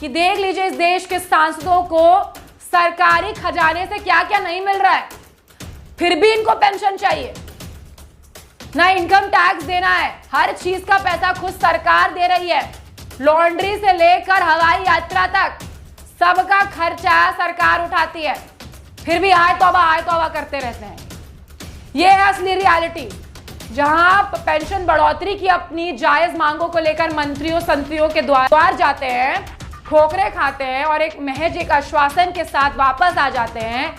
कि देख लीजिए इस देश के सांसदों को सरकारी खजाने से क्या क्या नहीं मिल रहा है, फिर भी इनको पेंशन चाहिए। ना इनकम टैक्स देना है, हर चीज का पैसा खुद सरकार दे रही है, लॉन्ड्री से लेकर हवाई यात्रा तक सबका खर्चा सरकार उठाती है, फिर भी आए तौबा करते रहते हैं। ये है असली रियलिटी, जहां पेंशन बढ़ोतरी की अपनी जायज मांगों को लेकर मंत्रियों संत्रियों के द्वार जाते हैं, ठोकरे खाते हैं और एक महज एक आश्वासन के साथ वापस आ जाते हैं।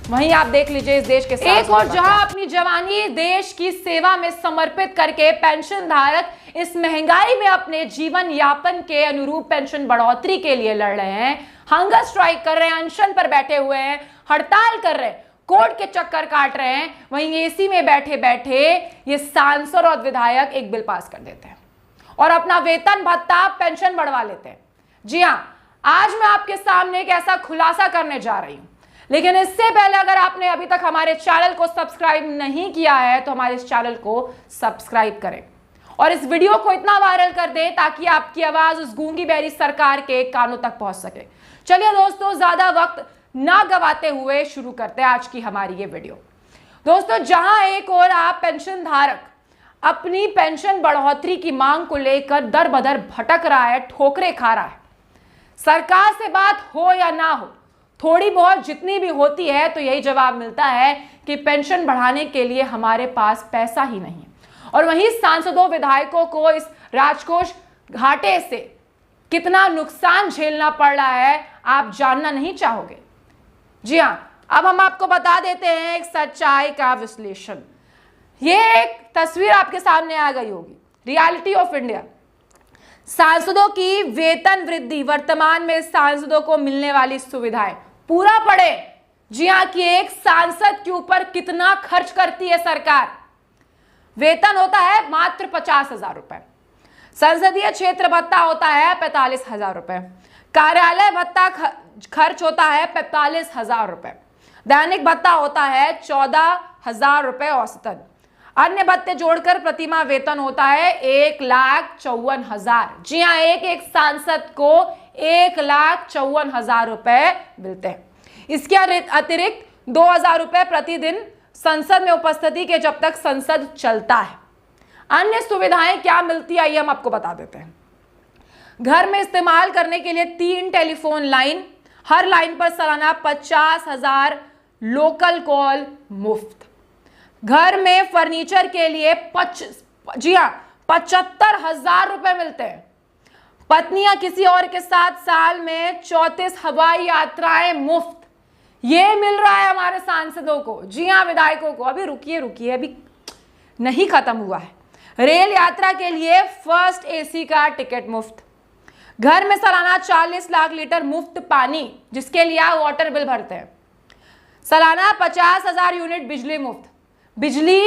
वहीं आप देख लीजिए इस देश के एक और जहां अपनी जवानी देश की सेवा में समर्पित करके पेंशन धारक इस महंगाई में अपने जीवन यापन के अनुरूप पेंशन बढ़ोतरी के लिए लड़ रहे हैं, हंगर स्ट्राइक कर रहे हैं, अनशन पर बैठे हुए हैं, हड़ताल कर रहे हैं, कोर्ट के चक्कर काट रहे हैं, वहीं एसी में बैठे बैठे ये सांसद और विधायक एक बिल पास कर देते हैं और अपना वेतन भत्ता पेंशन बढ़वा लेते हैं। जी हां, आज मैं आपके सामने एक ऐसा खुलासा करने जा रही हूं, लेकिन इससे पहले अगर आपने अभी तक हमारे चैनल को सब्सक्राइब नहीं किया है तो हमारे इस चैनल को सब्सक्राइब करें और इस वीडियो को इतना वायरल कर दें ताकि आपकी आवाज उस गूंगी बहरी सरकार के कानों तक पहुंच सके। चलिए दोस्तों, ज्यादा वक्त ना गवाते हुए शुरू करते हैं आज की हमारी ये वीडियो। दोस्तों, जहां एक और आप पेंशन धारक अपनी पेंशन बढ़ोतरी की मांग को लेकर दर बदर भटक रहा है, ठोकरे खा रहा है, सरकार से बात हो या ना हो, थोड़ी बहुत जितनी भी होती है तो यही जवाब मिलता है कि पेंशन बढ़ाने के लिए हमारे पास पैसा ही नहीं है। और वहीं सांसदों विधायकों को इस राजकोष घाटे से कितना नुकसान झेलना पड़ रहा है आप जानना नहीं चाहोगे। जी हां, अब हम आपको बता देते हैं एक सच्चाई का विश्लेषण। ये एक तस्वीर आपके सामने आ गई होगी, रियलिटी ऑफ इंडिया। सांसदों की वेतन वृद्धि, वर्तमान में सांसदों को मिलने वाली सुविधाएं, पूरा पढ़े। जी हां, कि एक सांसद के ऊपर कितना खर्च करती है सरकार। वेतन होता है मात्र 50,000 रुपए, संसदीय क्षेत्र भत्ता होता है 45,000 रुपए, कार्यालय भत्ता खर्च होता है 45,000 रुपए, दैनिक भत्ता होता है 14,000 रुपए औसतन, अन्य भत्ते जोड़कर प्रतिमाह वेतन होता है 1,54,000। जी हाँ, एक सांसद को 1,54,000 रुपए मिलते हैं। इसके अतिरिक्त 2,000 रुपए प्रतिदिन संसद में उपस्थिति के जब तक संसद चलता है। अन्य सुविधाएं क्या मिलती है ये हम आपको बता देते हैं। घर में इस्तेमाल करने के लिए 3 टेलीफोन लाइन, हर लाइन पर सालाना 50,000 लोकल कॉल मुफ्त। घर में फर्नीचर के लिए 75,000 रुपए मिलते हैं। पत्नियां किसी और के साथ साल में 34 हवाई यात्राएं मुफ्त। ये मिल रहा है हमारे सांसदों को। जी हां, विधायकों को। अभी रुकिए, अभी नहीं खत्म हुआ है। रेल यात्रा के लिए फर्स्ट एसी का टिकट मुफ्त। घर में सालाना 40 लाख लीटर मुफ्त पानी, जिसके लिए आप वाटर बिल भरते हैं। सालाना 50,000 यूनिट बिजली मुफ्त। बिजली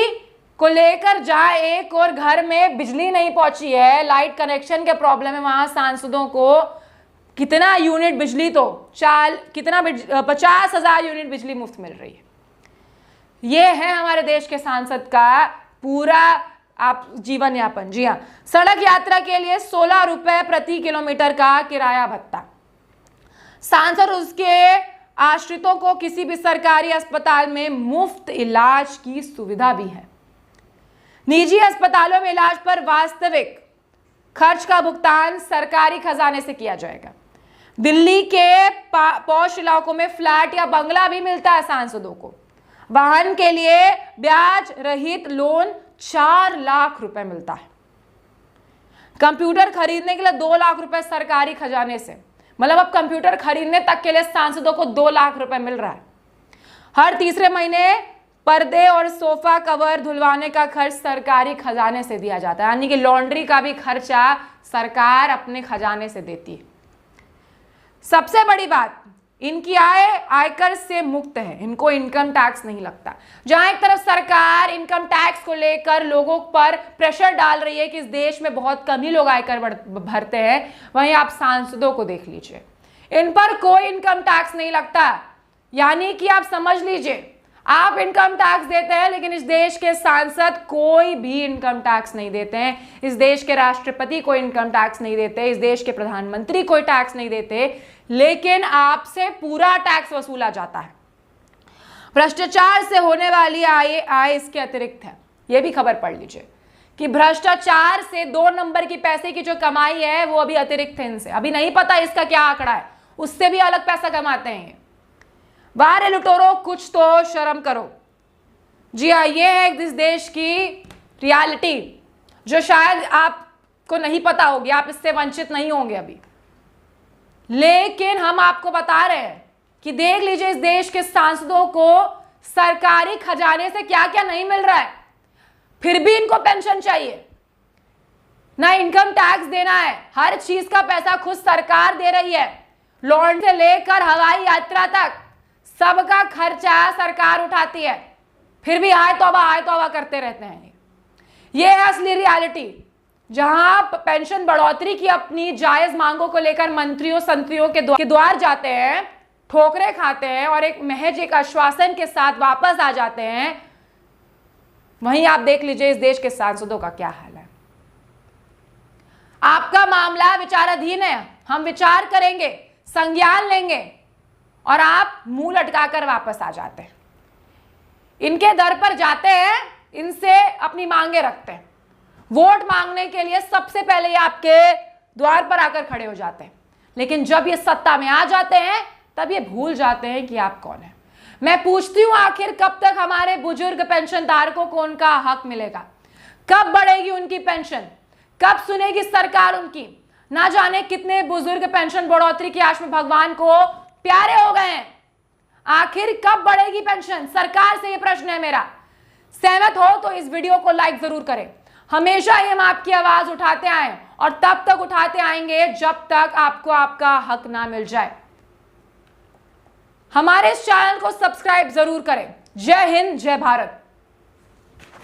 को लेकर जहां एक और घर में बिजली नहीं पहुंची है, लाइट कनेक्शन के प्रॉब्लम है, वहां सांसदों को कितना यूनिट बिजली, तो 50,000 यूनिट बिजली मुफ्त मिल रही है। यह है हमारे देश के सांसद का पूरा आप जीवन यापन। जी हाँ, सड़क यात्रा के लिए 16 रुपए प्रति किलोमीटर का किराया भत्ता। सांसद उसके आश्रितों को किसी भी सरकारी अस्पताल में मुफ्त इलाज की सुविधा भी है। निजी अस्पतालों में इलाज पर वास्तविक खर्च का भुगतान सरकारी खजाने से किया जाएगा। दिल्ली के पॉश इलाकों में फ्लैट या बंगला भी मिलता है सांसदों को। वाहन के लिए ब्याज रहित लोन 4 लाख रुपए मिलता है। कंप्यूटर खरीदने के लिए 2 लाख रुपए सरकारी खजाने से, मतलब अब कंप्यूटर खरीदने तक के लिए सांसदों को 2 लाख रुपए मिल रहा है। हर तीसरे महीने पर्दे और सोफा कवर धुलवाने का खर्च सरकारी खजाने से दिया जाता है, यानी कि लॉन्ड्री का भी खर्चा सरकार अपने खजाने से देती है। सबसे बड़ी बात, इनकी आय आयकर से मुक्त है, इनको इनकम टैक्स नहीं लगता। जहां एक तरफ सरकार इनकम टैक्स को लेकर लोगों पर प्रेशर डाल रही है कि इस देश में बहुत कम ही लोग आयकर भरते हैं, वहीं आप सांसदों को देख लीजिए, इन पर कोई इनकम टैक्स नहीं लगता। यानी कि आप समझ लीजिए, आप इनकम टैक्स देते हैं, लेकिन इस देश के सांसद कोई भी इनकम टैक्स नहीं देते हैं, इस देश के राष्ट्रपति कोई इनकम टैक्स नहीं देते, इस देश के प्रधानमंत्री कोई टैक्स नहीं देते, लेकिन आपसे पूरा टैक्स वसूला जाता है। भ्रष्टाचार से होने वाली आय इसके अतिरिक्त है। यह भी खबर पढ़ लीजिए कि भ्रष्टाचार से 2 नंबर की पैसे की जो कमाई है वो अभी अतिरिक्त है इनसे। अभी नहीं पता इसका क्या आंकड़ा है, उससे भी अलग पैसा कमाते हैं। वारे लुटेरों, कुछ तो शर्म करो। जी हाँ, ये है इस देश की रियलिटी जो शायद आपको नहीं पता होगी, आप इससे वंचित नहीं होंगे अभी, लेकिन हम आपको बता रहे हैं कि देख लीजिए इस देश के सांसदों को सरकारी खजाने से क्या क्या नहीं मिल रहा है, फिर भी इनको पेंशन चाहिए, ना इनकम टैक्स देना है, हर चीज का पैसा खुद सरकार दे रही है, लॉन्च से लेकर हवाई यात्रा तक सबका खर्चा सरकार उठाती है, फिर भी आय तौबा करते रहते हैं। ये है असली रियलिटी, जहां पेंशन बढ़ोतरी की अपनी जायज मांगों को लेकर मंत्रियों संत्रियों के द्वार जाते हैं, ठोकरे खाते हैं और महज एक आश्वासन के साथ वापस आ जाते हैं। वहीं आप देख लीजिए इस देश के सांसदों का क्या हाल है। आपका मामला विचाराधीन है, हम विचार करेंगे, संज्ञान लेंगे और आप मुंह लटकाकर वापस आ जाते हैं। इनके दर पर जाते हैं, इनसे अपनी मांगे रखते हैं, वोट मांगने के लिए सबसे पहले ये आपके द्वार पर आकर खड़े हो जाते हैं, लेकिन जब ये सत्ता में आ जाते हैं तब ये भूल जाते हैं कि आप कौन है। मैं पूछती हूं, आखिर कब तक हमारे बुजुर्ग पेंशन धारकों को उनका हक मिलेगा? कब बढ़ेगी उनकी पेंशन? कब सुनेगी सरकार उनकी? ना जाने कितने बुजुर्ग पेंशन बढ़ोतरी की आश में भगवान को प्यारे हो गए हैं। आखिर कब बढ़ेगी पेंशन? सरकार से यह प्रश्न है मेरा। सहमत हो तो इस वीडियो को लाइक जरूर करें। हमेशा ही हम आपकी आवाज उठाते आए और तब तक उठाते आएंगे जब तक आपको आपका हक ना मिल जाए। हमारे इस चैनल को सब्सक्राइब जरूर करें। जय हिंद, जय भारत।